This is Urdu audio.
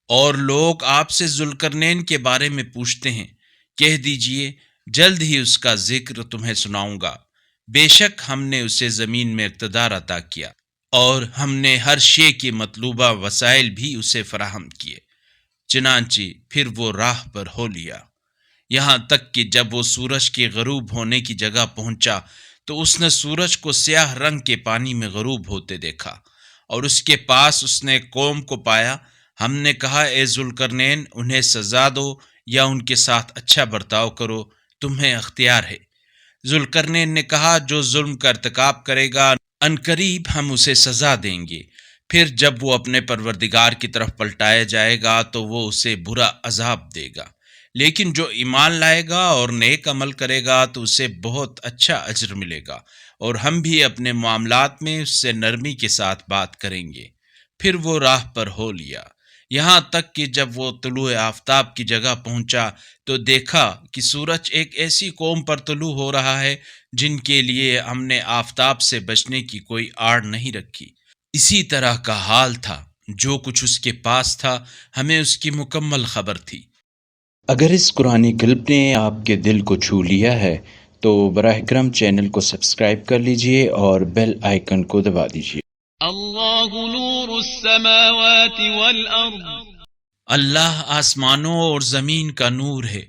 اور لوگ آپ سے ذوالقرنین کے بارے میں پوچھتے ہیں، کہہ دیجئے جلد ہی اس کا ذکر تمہیں سناؤں گا۔ بے شک ہم نے اسے زمین میں اقتدار عطا کیا، اور ہم نے ہر شے کی مطلوبہ وسائل بھی اسے فراہم کیے، چنانچہ پھر وہ راہ پر ہو لیا، یہاں تک کہ جب وہ سورج کے غروب ہونے کی جگہ پہنچا تو اس نے سورج کو سیاہ رنگ کے پانی میں غروب ہوتے دیکھا، اور اس کے پاس اس نے قوم کو پایا۔ ہم نے کہا، اے ذوالقرنین، انہیں سزا دو یا ان کے ساتھ اچھا برتاؤ کرو، تمہیں اختیار ہے۔ ذوالقرنین نے کہا، جو ظلم کا ارتکاب کرے گا عنقریب ہم اسے سزا دیں گے، پھر جب وہ اپنے پروردگار کی طرف پلٹایا جائے گا تو وہ اسے برا عذاب دے گا، لیکن جو ایمان لائے گا اور نیک عمل کرے گا تو اسے بہت اچھا اجر ملے گا، اور ہم بھی اپنے معاملات میں اس سے نرمی کے ساتھ بات کریں گے۔ پھر وہ راہ پر ہو لیا، یہاں تک کہ جب وہ طلوع آفتاب کی جگہ پہنچا تو دیکھا کہ سورج ایک ایسی قوم پر طلوع ہو رہا ہے جن کے لیے ہم نے آفتاب سے بچنے کی کوئی آڑ نہیں رکھی۔ اسی طرح کا حال تھا جو کچھ اس کے پاس تھا، ہمیں اس کی مکمل خبر تھی۔ اگر اس قرآنی کلپ نے آپ کے دل کو چھو لیا ہے تو براہ کرم چینل کو سبسکرائب کر لیجئے اور بیل آئیکن کو دبا دیجئے۔ اللہ نور السماوات والارض، اللہ آسمانوں اور زمین کا نور ہے۔